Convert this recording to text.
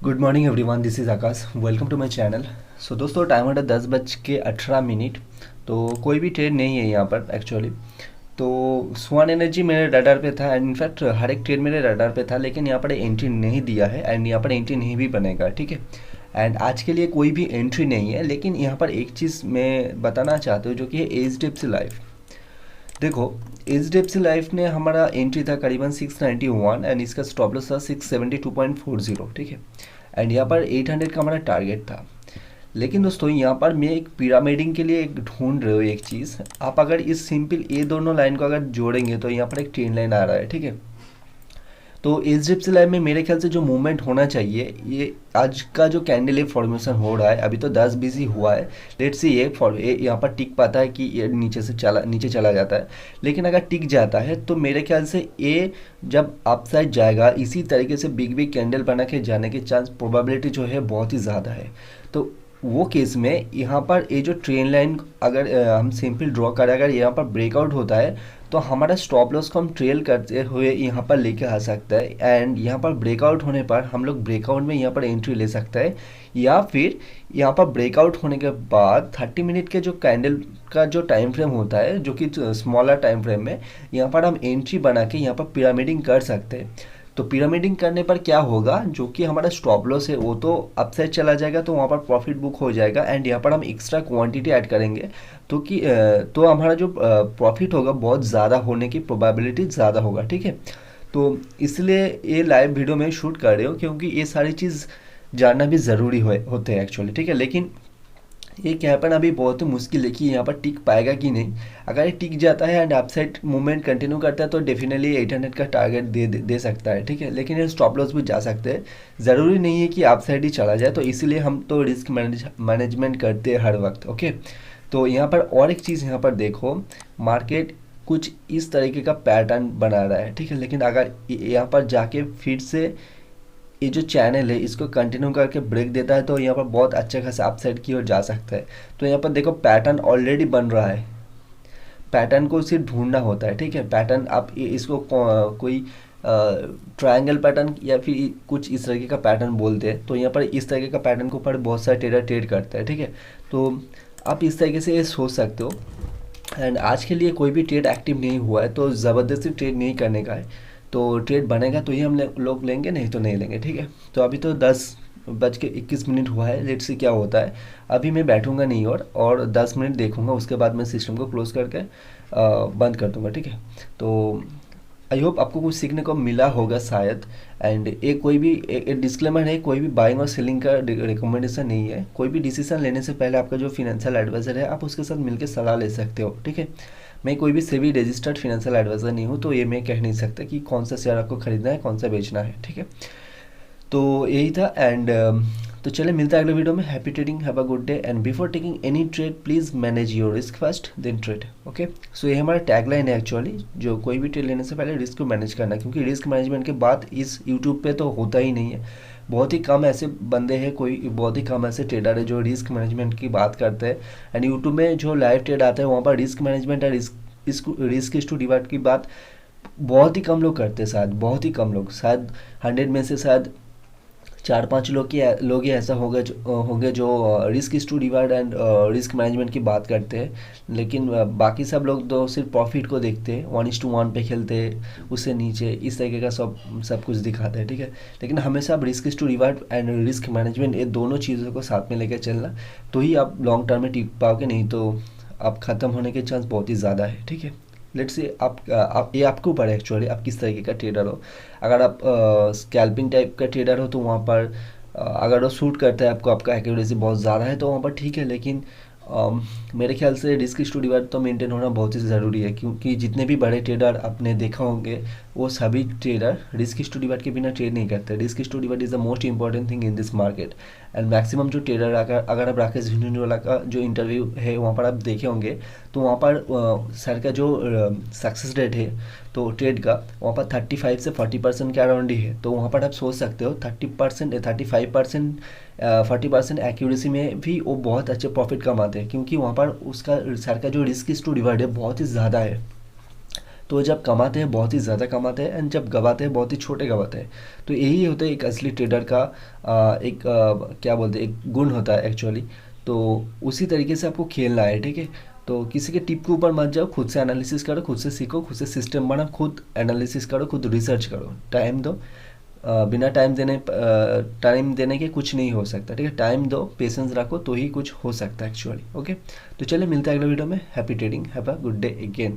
Good morning everyone, this is Akash. Welcome to my channel. So दोस्तों, time है 10:18। तो कोई भी ट्रेड नहीं है यहाँ पर एक्चुअली। तो स्वान एनर्जी मेरे रडार पे था एंड इनफैक्ट हर एक ट्रेड मेरे रडार पे था, लेकिन यहाँ पर एंट्री नहीं दिया है एंड यहाँ पर एंट्री नहीं भी बनेगा, ठीक है। एंड आज के लिए कोई भी एंट्री नहीं है, लेकिन यहाँ पर एक चीज़ मैं बताना चाहता हूँ जो कि है HDFC लाइफ। देखो, HDFC लाइफ ने हमारा एंट्री था करीबन 691 एंड इसका स्टॉप लॉस था 672.40, ठीक है। एंड यहाँ पर 800 का हमारा टारगेट था। लेकिन दोस्तों, यहाँ पर मैं एक पिरामिडिंग के लिए एक ढूंढ रहे हो एक चीज़। आप अगर इस सिंपल ये दोनों लाइन को अगर जोड़ेंगे तो यहाँ पर एक ट्रेन लाइन आ रहा है, ठीक है। तो HDFC लाइफ में मेरे ख्याल से जो मूवमेंट होना चाहिए, ये आज का जो कैंडल है फॉर्मेशन हो रहा है, अभी तो 10 ही हुआ है। लेट्स सी ये यहाँ पर टिक पाता है कि ये नीचे चला जाता है। लेकिन अगर टिक जाता है तो मेरे ख्याल से ये जब अपसाइड जाएगा, इसी तरीके से बिग बिग कैंडल बना के जाने के चांस प्रोबेबिलिटी जो है बहुत ही ज़्यादा है। तो वो केस में यहाँ पर ये जो ट्रेन लाइन अगर हम सिंपल ड्रॉ करें, अगर यहाँ पर ब्रेकआउट होता है तो हमारा स्टॉप लॉस को हम ट्रेल करते हुए यहाँ पर लेके आ सकता है। एंड यहाँ पर ब्रेकआउट होने पर हम लोग ब्रेकआउट में यहाँ पर एंट्री ले सकते हैं, या फिर यहाँ पर ब्रेकआउट होने के बाद 30 मिनट के जो कैंडल का जो टाइम फ्रेम होता है, जो कि स्मॉलर टाइम फ्रेम में यहाँ पर हम एंट्री बना के यहाँ पर पिरामिडिंग कर सकते हैं। तो पिरामिडिंग करने पर क्या होगा, जो कि हमारा स्टॉप लॉस है वो तो अपसाइड चला जाएगा, तो वहाँ पर प्रॉफिट बुक हो जाएगा एंड यहाँ पर हम एक्स्ट्रा क्वांटिटी ऐड करेंगे। तो हमारा जो प्रॉफिट होगा बहुत ज़्यादा होने की प्रोबेबिलिटी ज़्यादा होगा, ठीक है। तो इसलिए ये लाइव वीडियो में शूट कर रहे हो, क्योंकि ये सारी चीज़ जानना भी ज़रूरी होते हैं एक्चुअली, ठीक है। लेकिन ये कैपन अभी बहुत ही मुश्किल है कि यहाँ पर टिक पाएगा कि नहीं। अगर ये टिक जाता है एंड अपसाइड मूवमेंट कंटिन्यू करता है तो डेफिनेटली 800 का टारगेट दे सकता है, ठीक है। लेकिन ये स्टॉप लॉस भी जा सकते हैं, ज़रूरी नहीं है कि अपसाइड ही चला जाए। तो इसीलिए हम तो रिस्क मैनेजमेंट करते हैं हर वक्त, ओके। तो यहाँ पर और एक चीज़ यहाँ पर देखो, मार्केट कुछ इस तरीके का पैटर्न बना रहा है, ठीक है। लेकिन अगर यहाँ पर जाके फिर से ये जो चैनल है इसको कंटिन्यू करके ब्रेक देता है तो यहाँ पर बहुत अच्छा खासा अपसाइड की ओर जा सकता है। तो यहाँ पर देखो, पैटर्न ऑलरेडी बन रहा है, पैटर्न को सिर्फ ढूंढना होता है, ठीक है। पैटर्न आप इसको कोई ट्रायंगल पैटर्न या फिर कुछ इस तरीके का पैटर्न बोलते हैं। तो यहाँ पर इस तरीके का पैटर्न के ऊपर बहुत सारे ट्रेडर ट्रेड करते हैं, ठीक है। तो आप इस तरीके से ये सोच सकते हो। एंड आज के लिए कोई भी ट्रेड एक्टिव नहीं हुआ है, तो ज़बरदस्ती ट्रेड नहीं करने का है। तो ट्रेड बनेगा तो ही हम लोग लेंगे, नहीं तो नहीं लेंगे, ठीक है। तो अभी तो 10:21 हुआ है, लेट्स से क्या होता है। अभी मैं बैठूंगा नहीं और 10 मिनट देखूंगा, उसके बाद मैं सिस्टम को क्लोज करके बंद कर दूंगा, ठीक है। तो आई होप आपको कुछ सीखने को मिला होगा शायद। एंड एक कोई भी एक डिस्क्लेमर है, कोई भी बाइंग और सेलिंग का रिकमेंडेशन नहीं है। कोई भी डिसीजन लेने से पहले आपका जो फिनेंशियल एडवाइज़र है, आप उसके साथ मिलकर सलाह ले सकते हो, ठीक है। मैं कोई भी सेबी रजिस्टर्ड फिनेंशियल एडवाइज़र नहीं हूँ, तो ये मैं कह नहीं सकता कि कौन सा शेयर आपको खरीदना है, कौन सा बेचना है, ठीक है। तो यही था। एंड तो चले, मिलता है अगले वीडियो में। Happy trading, have a good day and before taking any trade please manage your risk first then trade, okay. So ये हमारा टैगलाइन है एक्चुअली, जो कोई भी ट्रेड लेने से पहले रिस्क को मैनेज करना, क्योंकि रिस्क मैनेजमेंट के बाद इस यूट्यूब पे तो होता ही नहीं है। बहुत ही कम ऐसे बंदे हैं, कोई बहुत ही कम ऐसे ट्रेडर है जो रिस्क मैनेजमेंट की बात करते हैं। एंड यूट्यूब में जो लाइव ट्रेड आता है वहाँ पर रिस्क मैनेजमेंट और रिस्क टू डिवाइड की बात बहुत ही कम लोग करते हैं, शायद बहुत ही कम लोग, शायद 100 में से शायद 4-5 लोग ही ऐसा होंगे जो risk is to divide and risk management की बात करते हैं। लेकिन बाकी सब लोग तो सिर्फ प्रॉफिट को देखते हैं, 1:1 पे खेलते हैं, उससे नीचे इस तरीके का सब कुछ दिखाते हैं, ठीक है। लेकिन हमेशा आप risk is to divide and risk management, ये दोनों चीज़ों को साथ में लेकर चलना, तो ही आप लॉन्ग टर्म में टिक पाओगे, नहीं तो आप ख़त्म होने के चांस बहुत ही ज़्यादा है, ठीक है। लेट्स से आप ये आपके ऊपर है एक्चुअली, आप किस तरीके का ट्रेडर हो। अगर आप स्कैल्पिंग टाइप का ट्रेडर हो तो वहाँ पर अगर वो सूट करता है आपको, आपका एक्यूरेसी बहुत ज़्यादा है तो वहाँ पर ठीक है। लेकिन मेरे ख्याल से रिस्क टू डिवाइड तो मेंटेन होना बहुत ही ज़रूरी है, क्योंकि जितने भी बड़े ट्रेडर आपने देखा होंगे वो सभी ट्रेडर रिस्क टू डिवाइड के बिना ट्रेड नहीं करते। Risk to divide is the most important thing in this market. And maximum जो ट्रेडर अगर आप राकेश झुनझुनवाला का जो इंटरव्यू है वहाँ पर आप देखे होंगे, तो वहाँ पर सर का जो सक्सेस रेट है तो ट्रेड का, वहाँ पर 35 से 40% के अराउंड ही है। तो वहाँ पर आप सोच सकते हो 30%, 35%, 40% एक्यूरेसी में भी वो बहुत अच्छे प्रॉफिट कमाते हैं, क्योंकि वहाँ पर उसका सर का जो रिस्क टू डिवाइड है बहुत ही ज़्यादा है। तो जब कमाते हैं बहुत ही ज़्यादा कमाते हैं, एंड जब गवाते हैं बहुत ही छोटे गवाते हैं। तो यही होता है एक असली ट्रेडर का एक क्या बोलते हैं, एक गुण होता है एक्चुअली। तो उसी तरीके से आपको खेलना है, ठीक है। तो किसी के टिप के ऊपर मत जाओ, खुद से एनालिसिस करो, खुद से सीखो, खुद से सिस्टम बनाओ, खुद एनालिसिस करो, खुद रिसर्च करो, टाइम दो। बिना टाइम देने के कुछ नहीं हो सकता, ठीक है। टाइम दो, पेशेंस रखो, तो ही कुछ हो सकता है एक्चुअली। ओके, तो चलिए मिलते हैं अगले वीडियो में। Happy trading, have a good day again.